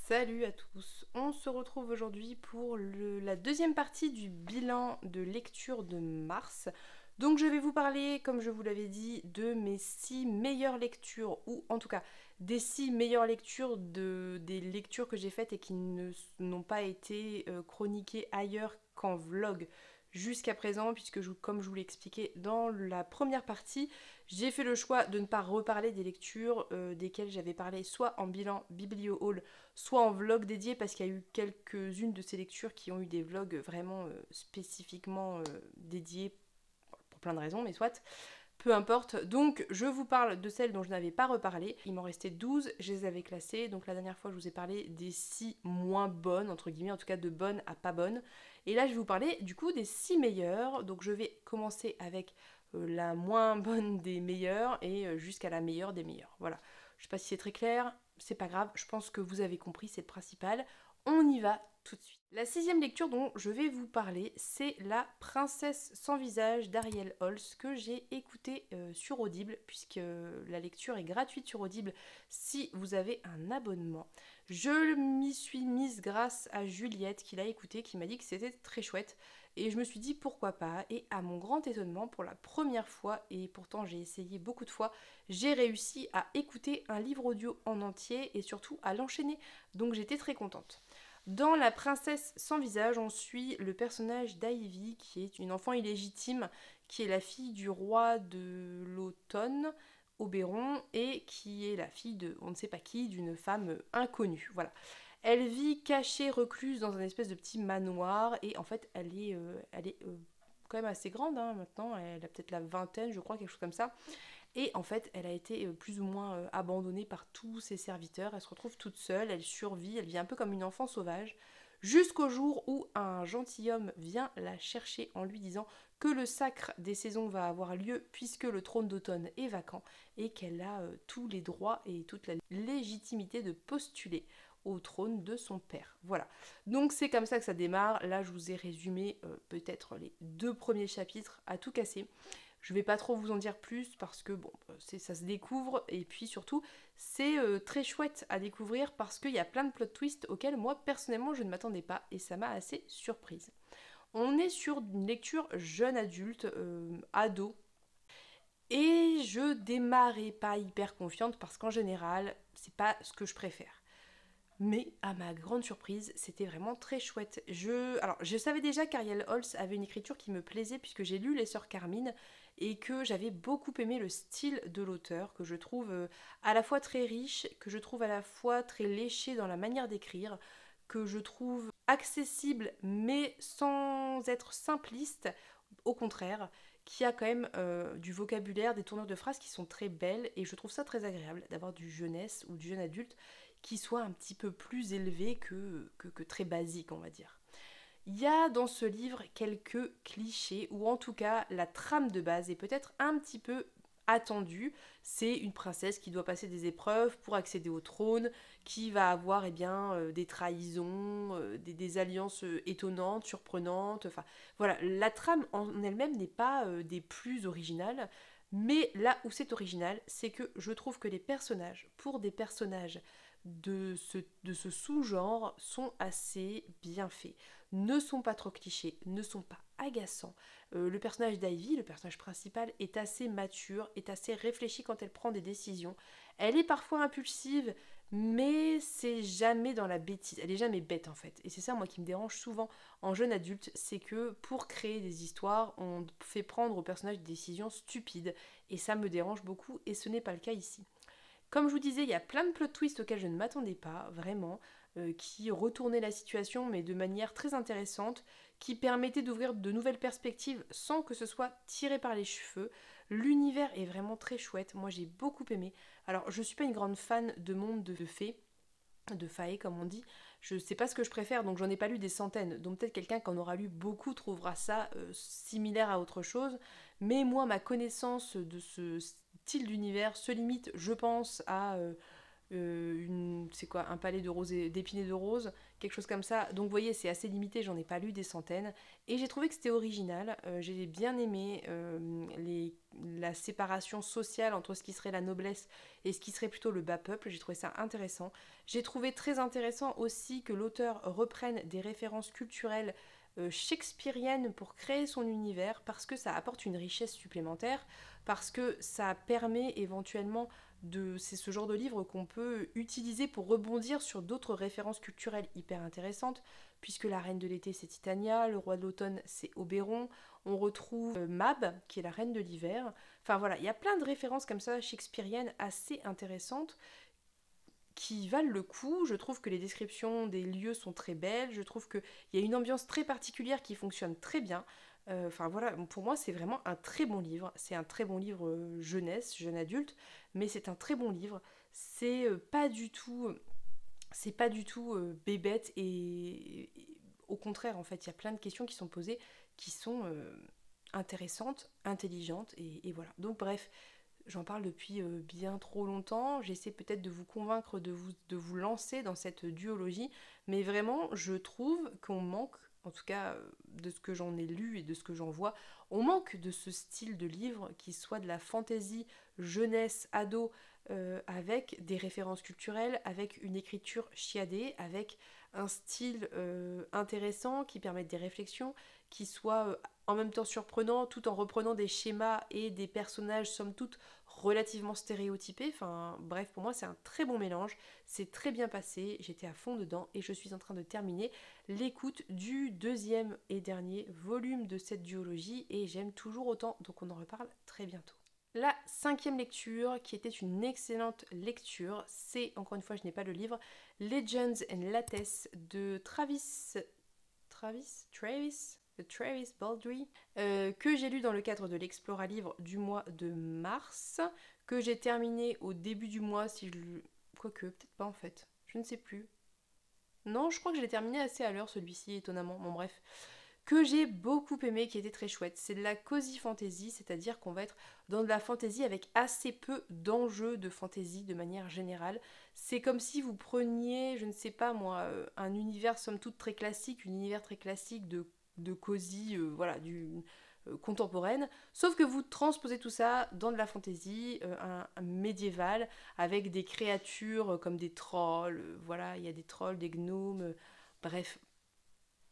Salut à tous, on se retrouve aujourd'hui pour la deuxième partie du bilan de lecture de mars. Donc je vais vous parler, comme je vous l'avais dit, de mes 6 meilleures lectures, ou en tout cas des 6 meilleures lectures des lectures que j'ai faites et qui n'ont pas été chroniquées ailleurs qu'en vlog jusqu'à présent, puisque comme je vous l'ai expliqué dans la première partie, j'ai fait le choix de ne pas reparler des lectures desquelles j'avais parlé soit en bilan Biblio Haul, soit en vlog dédié, parce qu'il y a eu quelques-unes de ces lectures qui ont eu des vlogs vraiment spécifiquement dédiés pour plein de raisons, mais soit, peu importe. Donc je vous parle de celles dont je n'avais pas reparlé. Il m'en restait 12, je les avais classées. Donc la dernière fois je vous ai parlé des 6 moins bonnes, entre guillemets, en tout cas de bonnes à pas bonnes. Et là je vais vous parler du coup des 6 meilleures. Donc je vais commencer avec la moins bonne des meilleures et jusqu'à la meilleure des meilleures. Voilà. Je sais pas si c'est très clair, c'est pas grave, je pense que vous avez compris, c'est le principal. On y va tout de suite. La 6e lecture dont je vais vous parler, c'est La Princesse sans visage d'Ariel Holz, que j'ai écoutée sur Audible, puisque la lecture est gratuite sur Audible si vous avez un abonnement. Je m'y suis mise grâce à Juliette qui l'a écouté, qui m'a dit que c'était très chouette. Et je me suis dit pourquoi pas, et à mon grand étonnement, pour la première fois, et pourtant j'ai essayé beaucoup de fois, j'ai réussi à écouter un livre audio en entier et surtout à l'enchaîner. Donc j'étais très contente. Dans La Princesse sans visage, on suit le personnage d'Ivy, qui est une enfant illégitime, qui est la fille du roi de l'automne, Oberon, et qui est la fille de, on ne sait pas qui, d'une femme inconnue. Voilà. Elle vit cachée, recluse dans un espèce de petit manoir, et en fait, elle est quand même assez grande hein, maintenant, elle a peut-être la vingtaine, je crois, quelque chose comme ça. Et en fait, elle a été plus ou moins abandonnée par tous ses serviteurs. Elle se retrouve toute seule, elle survit, elle vit un peu comme une enfant sauvage. Jusqu'au jour où un gentilhomme vient la chercher en lui disant que le sacre des saisons va avoir lieu puisque le trône d'automne est vacant et qu'elle a tous les droits et toute la légitimité de postuler au trône de son père. Voilà. Donc c'est comme ça que ça démarre. Là, je vous ai résumé peut-être les 2 premiers chapitres à tout casser. Je vais pas trop vous en dire plus parce que bon, ça se découvre et puis surtout c'est très chouette à découvrir parce qu'il y a plein de plot twists auxquels moi personnellement je ne m'attendais pas et ça m'a assez surprise. On est sur une lecture jeune adulte, ado, et je démarrais pas hyper confiante parce qu'en général c'est pas ce que je préfère. Mais à ma grande surprise, c'était vraiment très chouette. Alors, je savais déjà qu'Ariel Holz avait une écriture qui me plaisait puisque j'ai lu Les Sœurs Carmine et que j'avais beaucoup aimé le style de l'auteur, que je trouve à la fois très riche, que je trouve à la fois très léché dans la manière d'écrire, que je trouve accessible mais sans être simpliste, au contraire, qui a quand même du vocabulaire, des tournures de phrases qui sont très belles et je trouve ça très agréable d'avoir du jeunesse ou du jeune adulte qui soit un petit peu plus élevé que très basique, on va dire. Il y a dans ce livre quelques clichés, ou en tout cas la trame de base est peut-être un petit peu attendue. C'est une princesse qui doit passer des épreuves pour accéder au trône, qui va avoir des trahisons, des alliances étonnantes, surprenantes. Enfin, voilà, la trame en elle-même n'est pas des plus originales, mais là où c'est original, c'est que je trouve que les personnages, pour des personnages de ce sous-genre, sont assez bien faits, ne sont pas trop clichés, ne sont pas agaçants. Le personnage d'Ivy, le personnage principal, est assez mature, est assez réfléchi quand elle prend des décisions. Elle est parfois impulsive, mais c'est jamais dans la bêtise. Elle est jamais bête en fait. Et c'est ça moi qui me dérange souvent en jeune adulte, c'est que pour créer des histoires, on fait prendre au personnage des décisions stupides. Et ça me dérange beaucoup et ce n'est pas le cas ici. Comme je vous disais, il y a plein de plot twists auxquels je ne m'attendais pas, vraiment, qui retournaient la situation, mais de manière très intéressante, qui permettaient d'ouvrir de nouvelles perspectives sans que ce soit tiré par les cheveux. L'univers est vraiment très chouette, moi j'ai beaucoup aimé. Alors, je suis pas une grande fan de monde de fées, de fae comme on dit, je sais pas ce que je préfère donc j'en ai pas lu des centaines, donc peut-être quelqu'un qui en aura lu beaucoup trouvera ça similaire à autre chose, mais moi ma connaissance de ce style d'univers se limite je pense à c'est quoi, un palais de roses d'épinets de rose, quelque chose comme ça. Donc vous voyez, c'est assez limité, j'en ai pas lu des centaines. Et j'ai trouvé que c'était original, j'ai bien aimé la séparation sociale entre ce qui serait la noblesse et ce qui serait plutôt le bas peuple, j'ai trouvé ça intéressant. J'ai trouvé très intéressant aussi que l'auteur reprenne des références culturelles shakespeariennes pour créer son univers, parce que ça apporte une richesse supplémentaire, parce que ça permet éventuellement c'est ce genre de livre qu'on peut utiliser pour rebondir sur d'autres références culturelles hyper intéressantes, puisque la reine de l'été c'est Titania, le roi de l'automne c'est Oberon, on retrouve Mab qui est la reine de l'hiver. Enfin voilà, il y a plein de références comme ça shakespeariennes assez intéressantes qui valent le coup. Je trouve que les descriptions des lieux sont très belles, je trouve qu'il y a une ambiance très particulière qui fonctionne très bien. Enfin voilà, pour moi c'est vraiment un très bon livre. C'est un très bon livre jeunesse, jeune adulte, mais c'est un très bon livre. C'est pas du tout bébête et au contraire en fait, il y a plein de questions qui sont posées qui sont intéressantes, intelligentes et voilà. Donc bref, j'en parle depuis bien trop longtemps. J'essaie peut-être de vous convaincre de vous lancer dans cette duologie. Mais vraiment, je trouve qu'on manque, en tout cas de ce que j'en ai lu et de ce que j'en vois, on manque de ce style de livre qui soit de la fantaisie jeunesse, ado, avec des références culturelles, avec une écriture chiadée, avec un style intéressant qui permette des réflexions, qui soit en même temps surprenant tout en reprenant des schémas et des personnages somme toute relativement stéréotypés. Enfin bref, pour moi c'est un très bon mélange, c'est très bien passé, j'étais à fond dedans et je suis en train de terminer l'écoute du deuxième et dernier volume de cette duologie et j'aime toujours autant, donc on en reparle très bientôt. La cinquième lecture, qui était une excellente lecture, c'est, encore une fois je n'ai pas le livre, Legends and Lattes de Travis Baldree, que j'ai lu dans le cadre de l'Explora Livre du mois de mars, que j'ai terminé au début du mois, si je le... Quoique, peut-être pas en fait, je ne sais plus. Non, je crois que je l'ai terminé assez à l'heure celui-ci, étonnamment, bon bref. Que j'ai beaucoup aimé, qui était très chouette. C'est de la cozy fantasy, c'est-à-dire qu'on va être dans de la fantasy avec assez peu d'enjeux de fantasy de manière générale. C'est comme si vous preniez, je ne sais pas moi, un univers somme toute très classique, un univers très classique de cosy, voilà, contemporaine, sauf que vous transposez tout ça dans de la fantasy, un médiéval, avec des créatures comme des trolls, voilà, il y a des trolls, des gnomes, bref,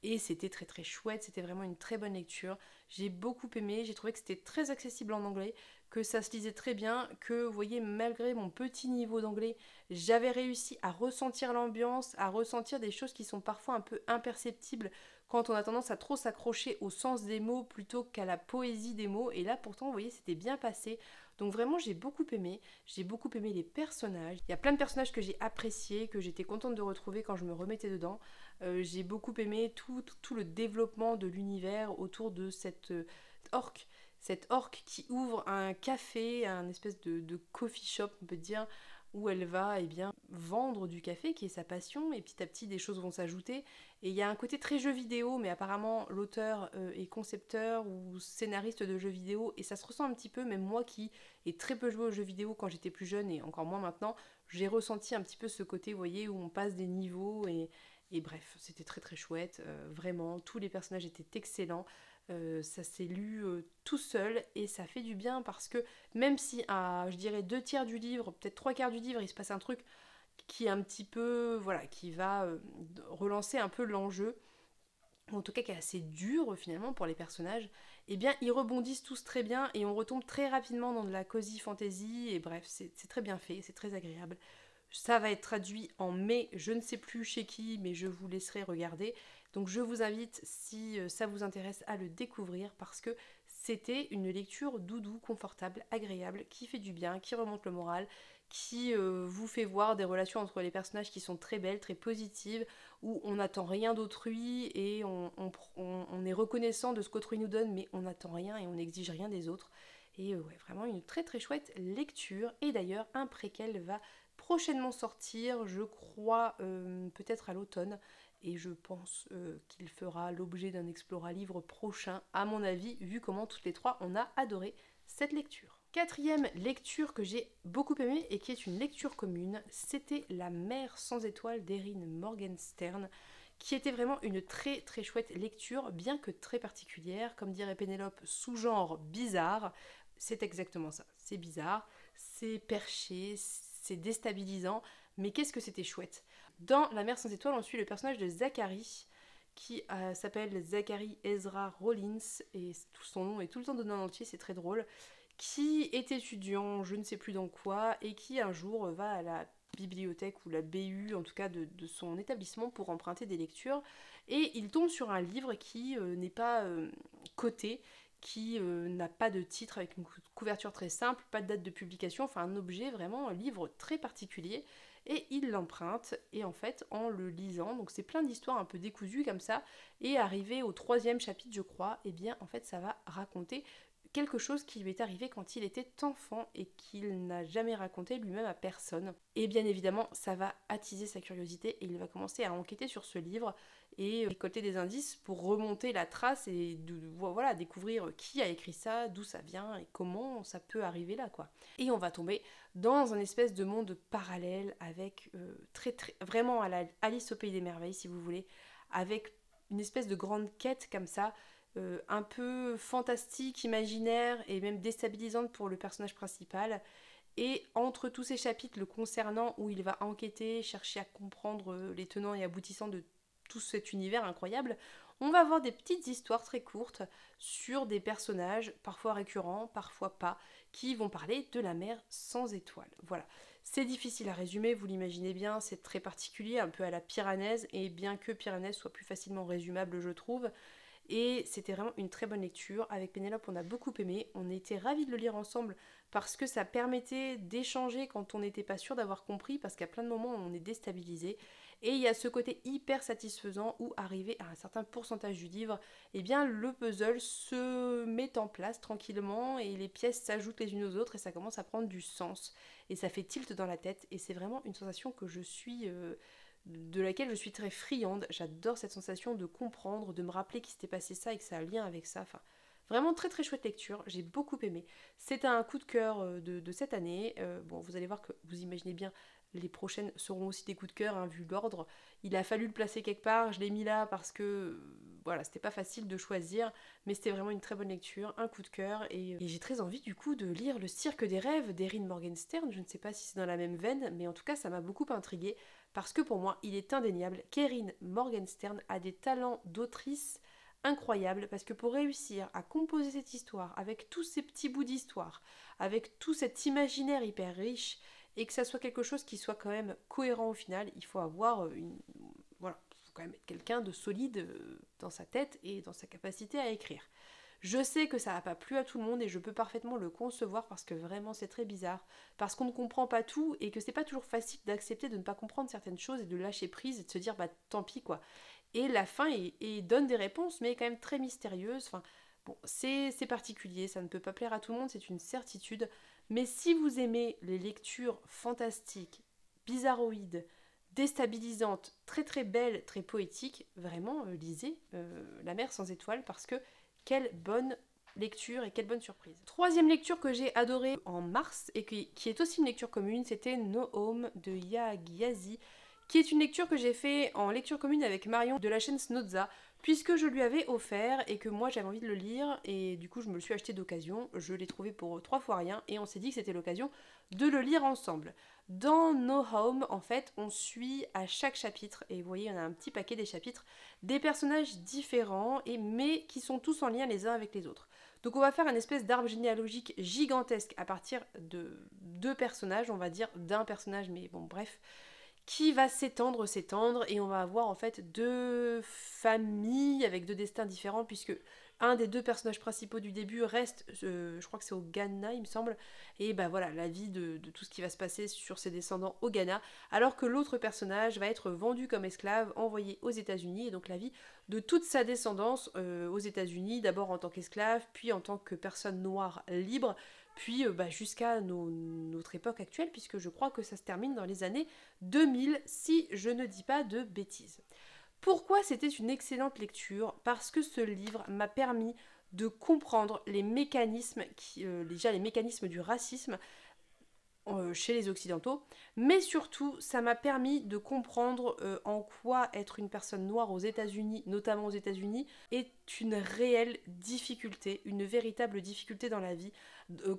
et c'était très très chouette, c'était vraiment une très bonne lecture. J'ai beaucoup aimé, j'ai trouvé que c'était très accessible en anglais, que ça se lisait très bien, que vous voyez, malgré mon petit niveau d'anglais, j'avais réussi à ressentir l'ambiance, à ressentir des choses qui sont parfois un peu imperceptibles quand on a tendance à trop s'accrocher au sens des mots plutôt qu'à la poésie des mots. Et là pourtant, vous voyez, c'était bien passé. Donc vraiment, j'ai beaucoup aimé les personnages. Il y a plein de personnages que j'ai appréciés, que j'étais contente de retrouver quand je me remettais dedans. J'ai beaucoup aimé tout le développement de l'univers autour de orque. Cette orque qui ouvre un café, un espèce de coffee shop, on peut dire, où elle va eh bien, vendre du café, qui est sa passion, et petit à petit des choses vont s'ajouter. Et il y a un côté très jeu vidéo, mais apparemment l'auteur est concepteur ou scénariste de jeux vidéo, et ça se ressent un petit peu, même moi qui ai très peu joué aux jeux vidéo quand j'étais plus jeune, et encore moins maintenant, j'ai ressenti un petit peu ce côté, vous voyez, où on passe des niveaux, et bref, c'était très très chouette, vraiment, tous les personnages étaient excellents. Ça s'est lu tout seul et ça fait du bien parce que même si à je dirais 2 tiers du livre, peut-être 3 quarts du livre, il se passe un truc qui est un petit peu, voilà, qui va relancer un peu l'enjeu, ou en tout cas qui est assez dur finalement pour les personnages, eh bien ils rebondissent tous très bien et on retombe très rapidement dans de la cozy fantasy et bref, c'est très bien fait, c'est très agréable. Ça va être traduit en mai, je ne sais plus chez qui, mais je vous laisserai regarder. Donc je vous invite, si ça vous intéresse, à le découvrir parce que c'était une lecture doudou, confortable, agréable, qui fait du bien, qui remonte le moral, qui vous fait voir des relations entre les personnages qui sont très belles, très positives, où on n'attend rien d'autrui et on est reconnaissant de ce qu'autrui nous donne, mais on n'attend rien et on n'exige rien des autres. Et ouais, vraiment une très très chouette lecture. Et d'ailleurs, un préquel va prochainement sortir, je crois peut-être à l'automne, et je pense qu'il fera l'objet d'un Explora livre prochain, à mon avis, vu comment toutes les trois on a adoré cette lecture. Quatrième lecture que j'ai beaucoup aimée et qui est une lecture commune, c'était La mer sans étoiles d'Erin Morgenstern, qui était vraiment une très très chouette lecture, bien que très particulière, comme dirait Pénélope, sous-genre bizarre. C'est exactement ça, c'est bizarre, c'est perché, c'est déstabilisant, mais qu'est-ce que c'était chouette. Dans La mer sans étoiles, on suit le personnage de Zachary, qui s'appelle Zachary Ezra Rollins, et tout son nom est tout le temps donné en entier, c'est très drôle, qui est étudiant, je ne sais plus dans quoi, et qui un jour va à la bibliothèque ou la BU, en tout cas de son établissement, pour emprunter des lectures, et il tombe sur un livre qui n'est pas coté, qui n'a pas de titre, avec une couverture très simple, pas de date de publication, enfin un objet vraiment, un livre très particulier, et il l'emprunte, et en fait en le lisant, donc c'est plein d'histoires un peu décousues comme ça, et arrivé au 3e chapitre je crois, et bien en fait ça va raconter quelque chose qui lui est arrivé quand il était enfant et qu'il n'a jamais raconté lui-même à personne. Et bien évidemment, ça va attiser sa curiosité et il va commencer à enquêter sur ce livre et récolter des indices pour remonter la trace et voilà, découvrir qui a écrit ça, d'où ça vient et comment ça peut arriver là, quoi. Et on va tomber dans un espèce de monde parallèle avec vraiment à la Alice au pays des merveilles, si vous voulez, avec une espèce de grande quête comme ça, un peu fantastique, imaginaire et même déstabilisante pour le personnage principal. Et entre tous ces chapitres le concernant, où il va enquêter, chercher à comprendre les tenants et aboutissants de tout cet univers incroyable, on va avoir des petites histoires très courtes sur des personnages, parfois récurrents, parfois pas, qui vont parler de la mer sans étoiles. Voilà. C'est difficile à résumer, vous l'imaginez bien, c'est très particulier, un peu à la Piranèse, et bien que Piranèse soit plus facilement résumable, je trouve, et c'était vraiment une très bonne lecture. Avec Pénélope, on a beaucoup aimé. On était ravis de le lire ensemble parce que ça permettait d'échanger quand on n'était pas sûr d'avoir compris, parce qu'à plein de moments, on est déstabilisé. Et il y a ce côté hyper satisfaisant où, arrivé à un certain pourcentage du livre, eh bien, le puzzle se met en place tranquillement et les pièces s'ajoutent les unes aux autres et ça commence à prendre du sens. Et ça fait tilt dans la tête et c'est vraiment une sensation que je suis... de laquelle je suis très friande. J'adore cette sensation de comprendre, de me rappeler qu'il s'était passé ça et que ça a un lien avec ça. Enfin, vraiment très très chouette lecture, j'ai beaucoup aimé. C'est un coup de cœur de cette année. Bon, vous allez voir que vous imaginez bien, les prochaines seront aussi des coups de cœur, hein, vu l'ordre. Il a fallu le placer quelque part, je l'ai mis là parce que voilà, c'était pas facile de choisir, mais c'était vraiment une très bonne lecture, un coup de cœur, et j'ai très envie du coup de lire Le Cirque des rêves d'Erin Morgenstern. Je ne sais pas si c'est dans la même veine, mais en tout cas ça m'a beaucoup intriguée, parce que pour moi il est indéniable qu'Erin Morgenstern a des talents d'autrice incroyables, parce que pour réussir à composer cette histoire avec tous ces petits bouts d'histoire, avec tout cet imaginaire hyper riche, et que ça soit quelque chose qui soit quand même cohérent au final, il faut avoir voilà, il faut quand même être quelqu'un de solide dans sa tête et dans sa capacité à écrire. Je sais que ça n'a pas plu à tout le monde et je peux parfaitement le concevoir parce que vraiment c'est très bizarre, parce qu'on ne comprend pas tout et que c'est pas toujours facile d'accepter de ne pas comprendre certaines choses et de lâcher prise et de se dire bah tant pis quoi. Et la fin donne des réponses mais est quand même très mystérieuse. Enfin, bon, c'est particulier, ça ne peut pas plaire à tout le monde, c'est une certitude. Mais si vous aimez les lectures fantastiques, bizarroïdes, déstabilisantes, très très belles, très poétiques, vraiment lisez La mer sans étoiles parce que quelle bonne lecture et quelle bonne surprise. Troisième lecture que j'ai adorée en mars et qui est aussi une lecture commune, c'était No Home de Yaa Gyasi, qui est une lecture que j'ai fait en lecture commune avec Marion de la chaîne Snozza, puisque je lui avais offert et que moi j'avais envie de le lire et du coup je me le suis acheté d'occasion, je l'ai trouvé pour 3 fois rien et on s'est dit que c'était l'occasion de le lire ensemble. Dans No Home, en fait, on suit à chaque chapitre, et vous voyez, on a un petit paquet des chapitres, des personnages différents, mais qui sont tous en lien les uns avec les autres. Donc on va faire une espèce d'arbre généalogique gigantesque à partir de 2 personnages, on va dire d'un personnage, mais bon bref, qui va s'étendre, et on va avoir en fait 2 familles avec 2 destins différents, puisque un des 2 personnages principaux du début reste, je crois que c'est au Ghana il me semble, et bah voilà, la vie de tout ce qui va se passer sur ses descendants au Ghana, alors que l'autre personnage va être vendu comme esclave, envoyé aux États-Unis, et donc la vie de toute sa descendance aux États-Unis, d'abord en tant qu'esclave, puis en tant que personne noire libre, puis jusqu'à notre époque actuelle, puisque je crois que ça se termine dans les années 2000, si je ne dis pas de bêtises. Pourquoi c'était une excellente lecture? Parce que ce livre m'a permis de comprendre les mécanismes, déjà les mécanismes du racisme chez les Occidentaux, mais surtout ça m'a permis de comprendre en quoi être une personne noire aux États-Unis, notamment aux États-Unis, est une réelle difficulté, une véritable difficulté dans la vie.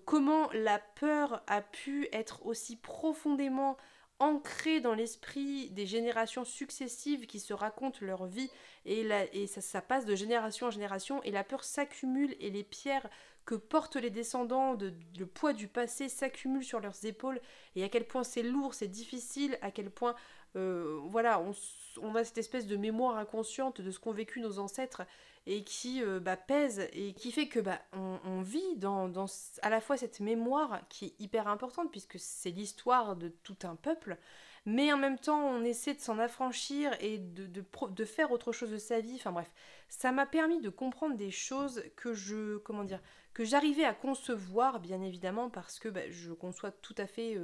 Comment la peur a pu être aussi profondément ancrée dans l'esprit des générations successives qui se racontent leur vie et ça passe de génération en génération et la peur s'accumule et les pierres que portent les descendants, le poids du passé s'accumule sur leurs épaules et à quel point c'est lourd, c'est difficile, à quel point voilà, on a cette espèce de mémoire inconsciente de ce qu'ont vécu nos ancêtres et qui pèse et qui fait que on vit dans à la fois cette mémoire qui est hyper importante puisque c'est l'histoire de tout un peuple, mais en même temps on essaie de s'en affranchir et de faire autre chose de sa vie, enfin bref, ça m'a permis de comprendre des choses que j'arrivais à concevoir, bien évidemment, parce que je conçois tout à fait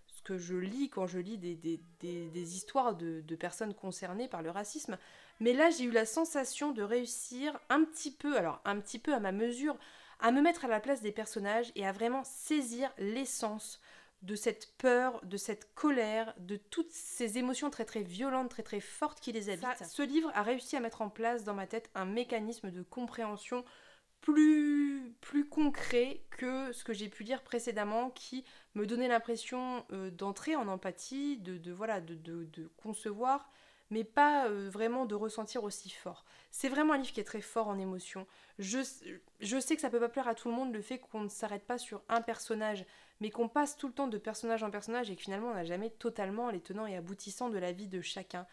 ce que je lis quand je lis des histoires de personnes concernées par le racisme. Mais là, j'ai eu la sensation de réussir un petit peu, alors un petit peu à ma mesure, à me mettre à la place des personnages et à vraiment saisir l'essence de cette peur, de cette colère, de toutes ces émotions très très violentes, très très fortes qui les habitent. Ce livre a réussi à mettre en place dans ma tête un mécanisme de compréhension plus concret que ce que j'ai pu lire précédemment qui me donnait l'impression d'entrer en empathie, de concevoir, mais pas vraiment de ressentir aussi fort. C'est vraiment un livre qui est très fort en émotion. Je sais que ça peut pas plaire à tout le monde le fait qu'on ne s'arrête pas sur un personnage, mais qu'on passe tout le temps de personnage en personnage et que finalement on n'a jamais totalement les tenants et aboutissants de la vie de chacun.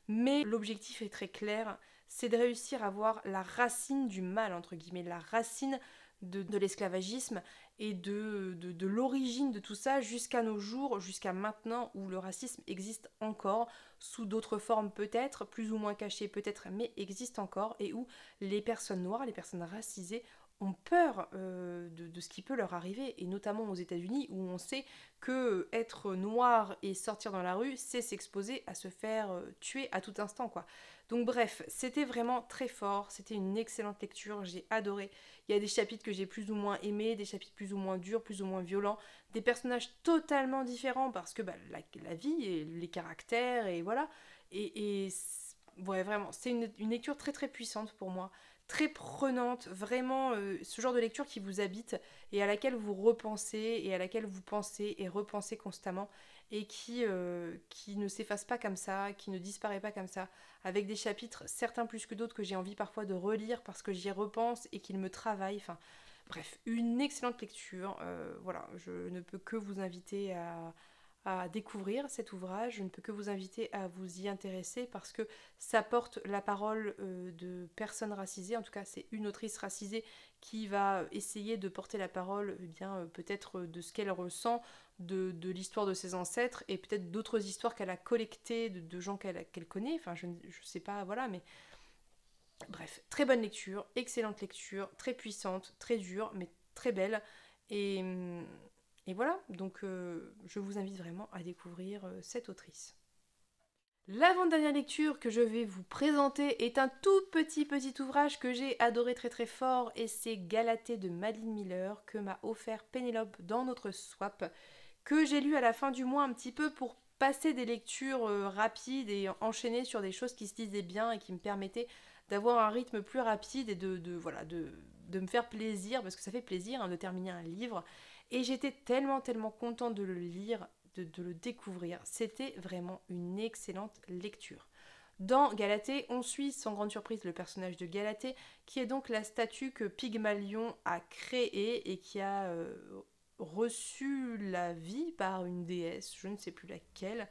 Mais l'objectif est très clair, c'est de réussir à voir la racine du mal, entre guillemets, la racine de l'esclavagisme et de l'origine de tout ça jusqu'à nos jours, jusqu'à maintenant où le racisme existe encore, sous d'autres formes peut-être, plus ou moins cachées peut-être, mais existe encore, et où les personnes noires, les personnes racisées ont peur de ce qui peut leur arriver, et notamment aux États-Unis où on sait que être noir et sortir dans la rue, c'est s'exposer à se faire tuer à tout instant, quoi. Donc bref, c'était vraiment très fort, c'était une excellente lecture, j'ai adoré. Il y a des chapitres que j'ai plus ou moins aimés, des chapitres plus ou moins durs, plus ou moins violents, des personnages totalement différents parce que la vie et les caractères et voilà. Ouais, vraiment, c'est une lecture très très puissante pour moi, très prenante, vraiment ce genre de lecture qui vous habite et à laquelle vous repensez et à laquelle vous pensez et repensez constamment et qui ne s'efface pas comme ça, qui ne disparaît pas comme ça, avec des chapitres, certains plus que d'autres, que j'ai envie parfois de relire parce que j'y repense et qu'ils me travaillent. Enfin, bref, une excellente lecture. Voilà, je ne peux que vous inviter à découvrir cet ouvrage, je ne peux que vous inviter à vous y intéresser parce que ça porte la parole de personnes racisées, en tout cas c'est une autrice racisée qui va essayer de porter la parole peut-être de ce qu'elle ressent, de l'histoire de ses ancêtres et peut-être d'autres histoires qu'elle a collectées de gens qu'elle connaît, enfin je sais pas, voilà, mais bref, très bonne lecture, excellente lecture, très puissante, très dure, mais très belle. Et, et voilà, donc je vous invite vraiment à découvrir cette autrice. L'avant-dernière lecture que je vais vous présenter est un tout petit ouvrage que j'ai adoré très très fort et c'est Galatée de Madeline Miller que m'a offert Pénélope dans notre swap, que j'ai lu à la fin du mois un petit peu pour passer des lectures rapides et enchaîner sur des choses qui se lisaient bien et qui me permettaient d'avoir un rythme plus rapide et de me faire plaisir, parce que ça fait plaisir de terminer un livre. Et j'étais tellement contente de le lire, de le découvrir. C'était vraiment une excellente lecture. Dans Galatée, on suit sans grande surprise le personnage de Galatée, qui est donc la statue que Pygmalion a créée et qui a reçu la vie par une déesse, je ne sais plus laquelle,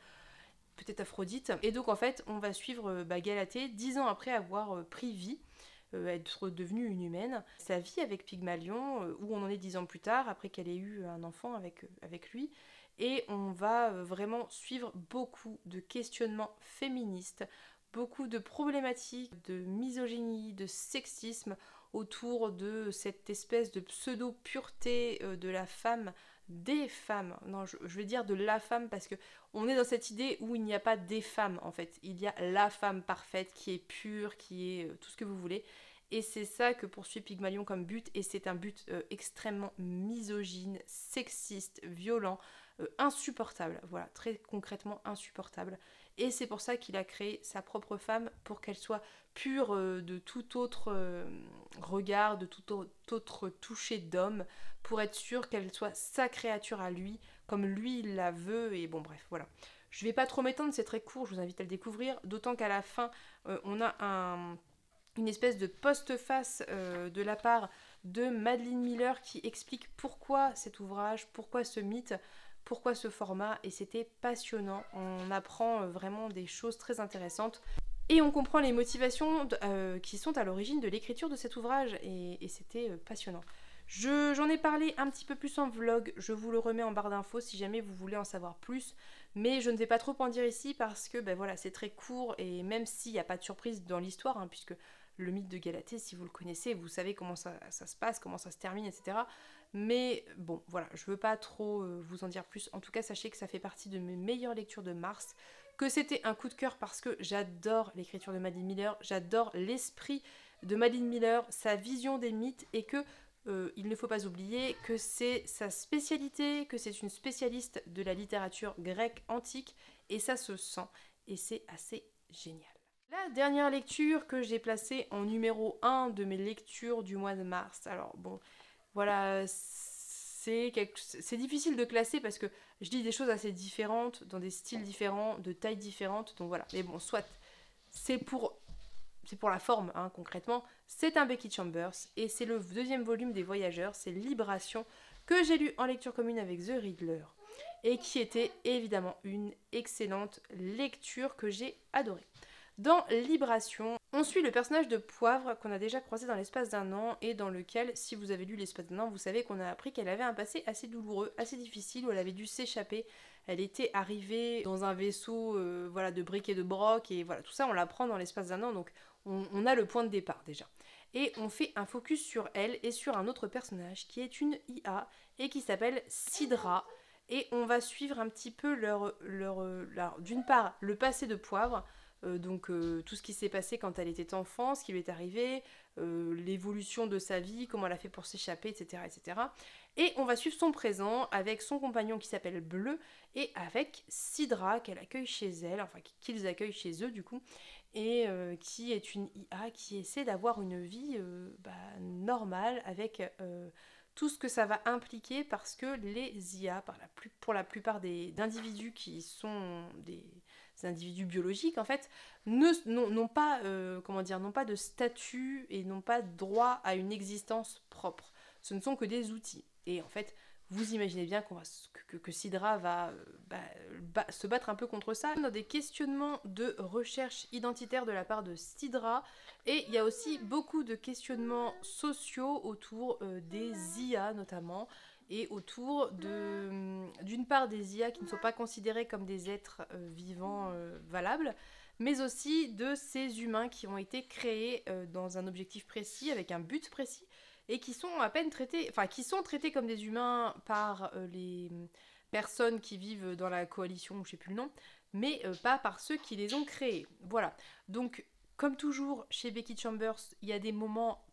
peut-être Aphrodite. Et donc en fait, on va suivre Galatée 10 ans après avoir pris vie, être devenue une humaine. Sa vie avec Pygmalion, où on en est 10 ans plus tard, après qu'elle ait eu un enfant avec lui. Et on va vraiment suivre beaucoup de questionnements féministes, beaucoup de problématiques de misogynie, de sexisme autour de cette espèce de pseudo-pureté de la femme, des femmes. Non, je veux dire de la femme parce que on est dans cette idée où il n'y a pas des femmes en fait. Il y a la femme parfaite qui est pure, qui est tout ce que vous voulez. Et c'est ça que poursuit Pygmalion comme but, et c'est un but extrêmement misogyne, sexiste, violent, insupportable. Voilà, très concrètement insupportable. Et c'est pour ça qu'il a créé sa propre femme, pour qu'elle soit pure de tout autre regard, de tout autre toucher d'homme, pour être sûr qu'elle soit sa créature à lui, comme lui il la veut, et bon bref, voilà. Je vais pas trop m'étendre, c'est très court, je vous invite à le découvrir, d'autant qu'à la fin, on a une espèce de post-face de la part de Madeline Miller qui explique pourquoi cet ouvrage, pourquoi ce mythe, pourquoi ce format, et c'était passionnant. On apprend vraiment des choses très intéressantes et on comprend les motivations qui sont à l'origine de l'écriture de cet ouvrage, et c'était passionnant. J'en ai parlé un petit peu plus en vlog, je vous le remets en barre d'infos si jamais vous voulez en savoir plus, mais je ne vais pas trop en dire ici parce que ben voilà, c'est très court, et même s'il n'y a pas de surprise dans l'histoire, hein, puisque le mythe de Galatée, si vous le connaissez, vous savez comment ça se passe, comment ça se termine, etc. Mais bon, voilà, je veux pas trop vous en dire plus. En tout cas, sachez que ça fait partie de mes meilleures lectures de mars, que c'était un coup de cœur parce que j'adore l'écriture de Madeline Miller, j'adore l'esprit de Madeline Miller, sa vision des mythes, et que il ne faut pas oublier que c'est sa spécialité, que c'est une spécialiste de la littérature grecque antique, et ça se sent, et c'est assez génial. La dernière lecture que j'ai placée en numéro 1 de mes lectures du mois de mars. Alors bon, voilà, c'est difficile de classer parce que je lis des choses assez différentes, dans des styles différents, de tailles différentes, donc voilà. Mais bon, soit, c'est pour la forme, hein, concrètement. C'est un Becky Chambers, et c'est le deuxième volume des Voyageurs, c'est Libération, que j'ai lu en lecture commune avec The Riddler, et qui était évidemment une excellente lecture que j'ai adorée. Dans Libération, on suit le personnage de Poivre qu'on a déjà croisé dans l'espace d'un an, et dans lequel, si vous avez lu l'espace d'un an, vous savez qu'on a appris qu'elle avait un passé assez douloureux, assez difficile, où elle avait dû s'échapper. Elle était arrivée dans un vaisseau voilà, de briques et de broc, et voilà, tout ça on l'apprend dans l'espace d'un an, donc on a le point de départ déjà. Et on fait un focus sur elle et sur un autre personnage qui est une IA et qui s'appelle Sidra. Et on va suivre un petit peu d'une part, le passé de Poivre, donc tout ce qui s'est passé quand elle était enfant, ce qui lui est arrivé, l'évolution de sa vie, comment elle a fait pour s'échapper, etc., etc. Et on va suivre son présent avec son compagnon qui s'appelle Bleu, et avec Sidra qu'elle accueille chez elle, enfin qu'ils accueillent chez eux du coup, et qui est une IA qui essaie d'avoir une vie normale avec tout ce que ça va impliquer, parce que les IA, pour la plupart d'individus qui sont des individus biologiques en fait, n'ont pas, n'ont pas de statut et n'ont pas droit à une existence propre. Ce ne sont que des outils. Et en fait, vous imaginez bien que Sidra va se battre un peu contre ça. On a des questionnements de recherche identitaire de la part de Sidra, et il y a aussi beaucoup de questionnements sociaux autour des IA notamment, et autour d'une part des IA qui ne sont pas considérés comme des êtres vivants valables, mais aussi de ces humains qui ont été créés dans un objectif précis, avec un but précis, et qui sont à peine traités, enfin qui sont traités comme des humains par les personnes qui vivent dans la coalition, ou je sais plus le nom, mais pas par ceux qui les ont créés. Voilà. Donc, comme toujours chez Becky Chambers, il y a des moments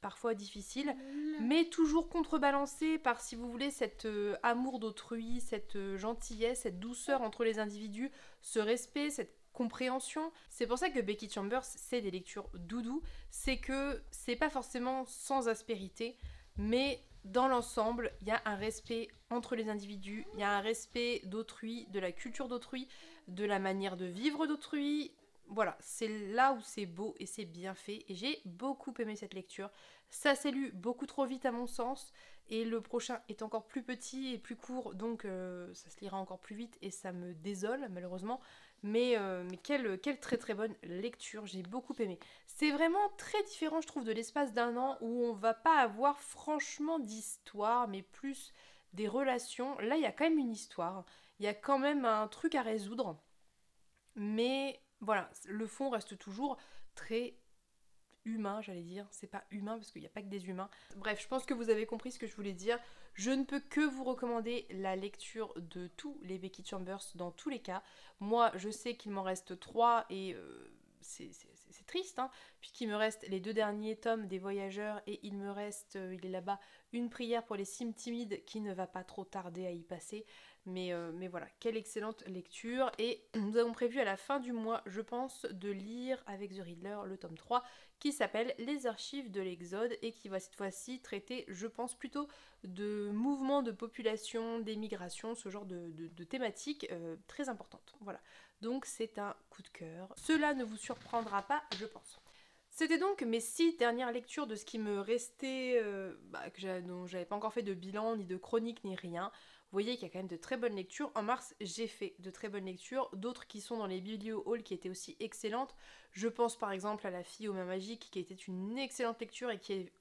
parfois difficiles, mais toujours contrebalancés par, si vous voulez, cet amour d'autrui, cette gentillesse, cette douceur entre les individus, ce respect, cette compréhension. C'est pour ça que Becky Chambers, c'est des lectures doudou, c'est que c'est pas forcément sans aspérité, mais dans l'ensemble, il y a un respect entre les individus, il y a un respect d'autrui, de la culture d'autrui, de la manière de vivre d'autrui. Voilà, c'est là où c'est beau et c'est bien fait, et j'ai beaucoup aimé cette lecture. Ça s'est lu beaucoup trop vite à mon sens, et le prochain est encore plus petit et plus court, donc ça se lira encore plus vite, et ça me désole malheureusement. Mais quelle très très bonne lecture, j'ai beaucoup aimé. C'est vraiment très différent, je trouve, de l'espace d'un an, où on va pas avoir franchement d'histoire, mais plus des relations. Là, il y a quand même une histoire, il y a quand même un truc à résoudre, mais voilà, le fond reste toujours très humain, j'allais dire. C'est pas humain parce qu'il n'y a pas que des humains. Bref, je pense que vous avez compris ce que je voulais dire. Je ne peux que vous recommander la lecture de tous les Becky Chambers dans tous les cas. Moi, je sais qu'il m'en reste 3, et c'est triste, hein, puisqu'il me reste les 2 derniers tomes des Voyageurs et il me reste, il est là-bas, Une prière pour les cimes timides qui ne va pas trop tarder à y passer. Mais voilà, quelle excellente lecture. Et nous avons prévu à la fin du mois, je pense, de lire avec The Riddler le tome 3 qui s'appelle Les archives de l'Exode et qui va cette fois-ci traiter, je pense, plutôt de mouvements de population, d'émigration, ce genre de thématiques très importantes. Voilà, donc c'est un coup de cœur. Cela ne vous surprendra pas, je pense. C'était donc mes 6 dernières lectures de ce qui me restait, dont j'avais pas encore fait de bilan, ni de chronique, ni rien. Vous voyez qu'il y a quand même de très bonnes lectures. En mars, j'ai fait de très bonnes lectures, d'autres qui sont dans les biblio-halls qui étaient aussi excellentes. Je pense par exemple à La fille aux mains magiques, qui était une excellente lecture et qui est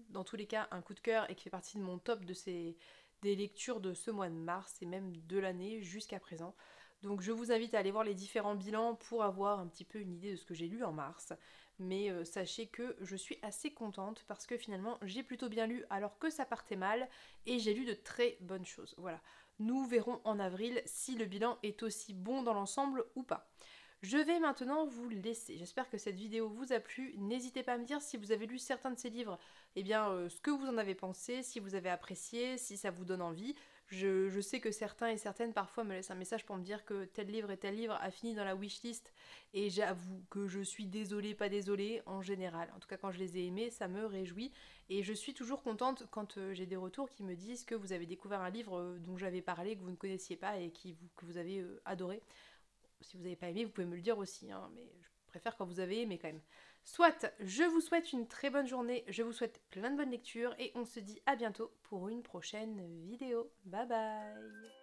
dans tous les cas un coup de cœur et qui fait partie de mon top des lectures de ce mois de mars et même de l'année jusqu'à présent. Donc je vous invite à aller voir les différents bilans pour avoir un petit peu une idée de ce que j'ai lu en mars. Mais sachez que je suis assez contente parce que finalement j'ai plutôt bien lu alors que ça partait mal et j'ai lu de très bonnes choses. Voilà. Nous verrons en avril si le bilan est aussi bon dans l'ensemble ou pas. Je vais maintenant vous laisser. J'espère que cette vidéo vous a plu. N'hésitez pas à me dire si vous avez lu certains de ces livres, ce que vous en avez pensé, si vous avez apprécié, si ça vous donne envie. Je sais que certains et certaines parfois me laissent un message pour me dire que tel livre et tel livre a fini dans la wishlist et j'avoue que je suis désolée, pas désolée en général. En tout cas quand je les ai aimés, ça me réjouit et je suis toujours contente quand j'ai des retours qui me disent que vous avez découvert un livre dont j'avais parlé, que vous ne connaissiez pas et que vous avez adoré. Si vous n'avez pas aimé, vous pouvez me le dire aussi, hein, mais je préfère quand vous avez aimé quand même. Soit, je vous souhaite une très bonne journée, je vous souhaite plein de bonnes lectures et on se dit à bientôt pour une prochaine vidéo. Bye bye!